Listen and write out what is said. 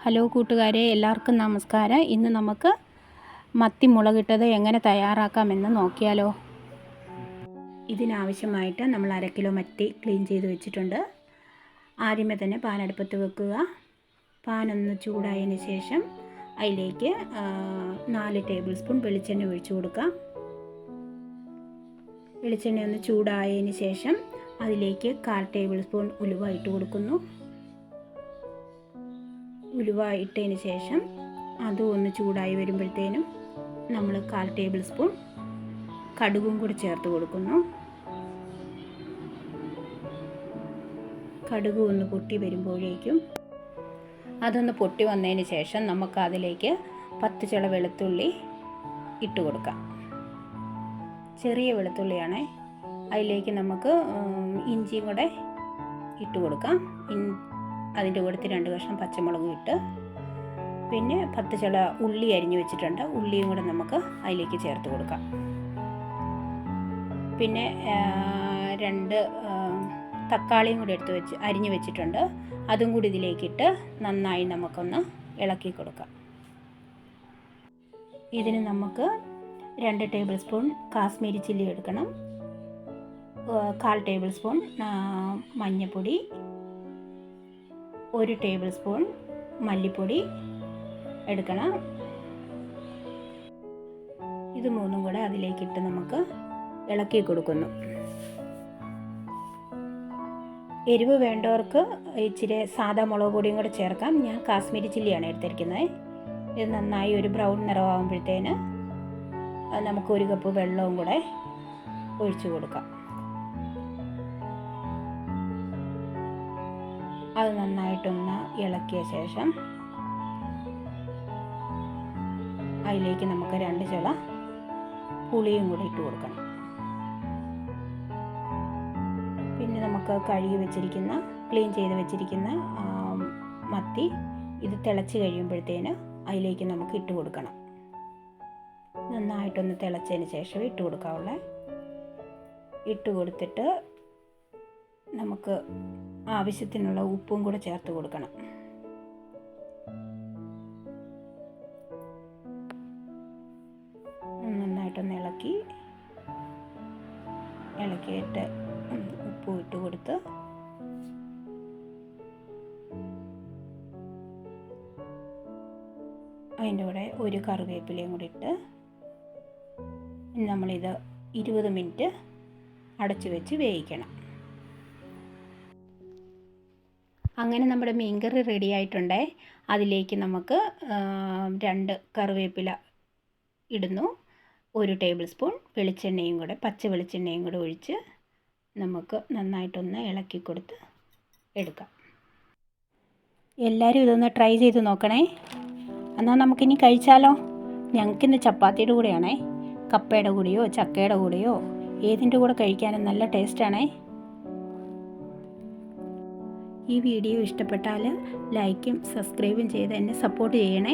Hello കൂട്ടുകാരെ, എല്ലാവർക്കും നമസ്കാരം. ഇന്ന് നമുക്ക് മത്തി മുളകിട്ടത് എങ്ങനെ തയ്യാറാക്കാമെന്ന് നോക്കിയാലോ. ഇതിനാവശ്യമായിട്ട് നമ്മൾ 1/2 കിലോ മത്തി ക്ലീൻ ചെയ്ത് വെച്ചിട്ടുണ്ട്. ആദ്യമേ തന്നെ പാൻ അടുപ്പത്ത് വെക്കുക. പാനൊന്ന് ചൂടായതിന് ശേഷം അതിലേക്ക് 4 ടേബിൾ സ്പൂൺ വെളിച്ചെണ്ണ ഒഴിച്ചു കൊടുക്കാം. വെളിച്ചെണ്ണ ഒന്ന് ചൂടായതിന് ശേഷം അതിലേക്ക് 1/4 ടേബിൾ സ്പൂൺ ഉലുവ ഇട്ട് കൊടുക്കുന്നു. ഉലുവ ഇട്ടതിന് ശേഷം അതും ഒന്ന് ചൂടായി വരുമ്പോഴത്തേനും നമ്മൾ 1/4 ടേബിൾ സ്പൂൺ കടുകും കൂടി ചേർത്ത് കൊടുക്കുന്നു. കടുക് ഒന്ന് പൊട്ടി വരുമ്പോഴേക്കും അതൊന്ന് പൊട്ടി വന്നതിന് ശേഷം നമുക്ക് അതിലേക്ക് 10 ചുള വെളുത്തുള്ളി ഇട്ട് കൊടുക്കാം. ചെറിയ വെളുത്തുള്ളിയാണ്. അതിലേക്ക് നമുക്ക് ഇഞ്ചിയും കൂടെ ഇട്ട് കൊടുക്കാം. അതിൻ്റെ കൂടെ 2 കഷ്ണം പച്ചമുളകും ഇട്ട്, പിന്നെ 10 ചുള ഉള്ളി അരിഞ്ഞു വെച്ചിട്ടുണ്ട്. ഉള്ളിയും കൂടെ നമുക്ക് അതിലേക്ക് ചേർത്ത് കൊടുക്കാം. പിന്നെ 2 തക്കാളിയും കൂടി അരിഞ്ഞു വെച്ചിട്ടുണ്ട്. അതും കൂടി ഇതിലേക്കിട്ട് നന്നായി നമുക്കൊന്ന് ഇളക്കി കൊടുക്കാം. ഇതിന് നമുക്ക് 2 ടേബിൾ സ്പൂൺ കാശ്മീരി ചില്ലി എടുക്കണം. 1/4 ടേബിൾ സ്പൂൺ മഞ്ഞൾപ്പൊടി, 1 ടേബിൾ സ്പൂൺ മല്ലിപ്പൊടി എടുക്കണം. ഇത് മൂന്നും കൂടെ അതിലേക്കിട്ട് നമുക്ക് ഇളക്കി കൊടുക്കുന്നു. എരിവ് വേണ്ടവർക്ക് ഇച്ചിരി സാദാ മുളക് പൊടിയും കൂടെ ചേർക്കാം. ഞാൻ കാശ്മീരി ചില്ലിയാണ് എടുത്തിരിക്കുന്നത്. ഇത് നന്നായി ഒരു ബ്രൗൺ നിറമാകുമ്പോഴത്തേന് നമുക്ക് 1 കപ്പ് വെള്ളവും കൂടെ ഒഴിച്ചു കൊടുക്കാം. അത് നന്നായിട്ടൊന്ന് ഇളക്കിയ ശേഷം അതിലേക്ക് നമുക്ക് 2 ചുള പുളിയും കൂടി ഇട്ട് കൊടുക്കണം. പിന്നെ നമുക്ക് കഴുകി വെച്ചിരിക്കുന്ന ക്ലീൻ ചെയ്ത് വെച്ചിരിക്കുന്ന മത്തി ഇത് തിളച്ച് കഴിയുമ്പോഴത്തേന് അതിലേക്ക് നമുക്ക് ഇട്ട് കൊടുക്കണം. നന്നായിട്ടൊന്ന് തിളച്ചതിന് ശേഷം ഇട്ട് കൊടുക്കാവുള്ളേ. ഇട്ട് കൊടുത്തിട്ട് നമുക്ക് ആവശ്യത്തിനുള്ള ഉപ്പും കൂടെ ചേർത്ത് കൊടുക്കണം. നന്നായിട്ടൊന്ന് ഇളക്കിയിട്ട് ഉപ്പും ഇട്ട് കൊടുത്ത് അതിൻ്റെ കൂടെ 1 കറിവേപ്പിലയും കൂടി ഇട്ട് നമ്മളിത് 20 മിനിറ്റ് അടച്ചു വെച്ച് വേവിക്കണം. അങ്ങനെ നമ്മുടെ മീൻകറി റെഡി ആയിട്ടുണ്ടേ. അതിലേക്ക് നമുക്ക് 2 കറിവേപ്പില ഇടുന്നു. 1 ടേബിൾ സ്പൂൺ വെളിച്ചെണ്ണയും കൂടെ, പച്ച വെളിച്ചെണ്ണയും കൂടെ ഒഴിച്ച് നമുക്ക് നന്നായിട്ടൊന്ന് ഇളക്കി കൊടുത്ത് എടുക്കാം. എല്ലാവരും ഇതൊന്ന് ട്രൈ ചെയ്ത് നോക്കണേ. എന്നാൽ നമുക്കിനി കഴിച്ചാലോ. ഞങ്ങൾക്കിന്ന് ചപ്പാത്തിയുടെ കൂടെയാണേ. കപ്പയുടെ കൂടെയോ ചക്കയുടെ കൂടെയോ ഏതിൻ്റെ കൂടെ കഴിക്കാനും നല്ല ടേസ്റ്റാണേ. ഈ വീഡിയോ ഇഷ്ടപ്പെട്ടാൽ ലൈക്കും സബ്സ്ക്രൈബും ചെയ്ത് എന്നെ സപ്പോർട്ട് ചെയ്യണേ.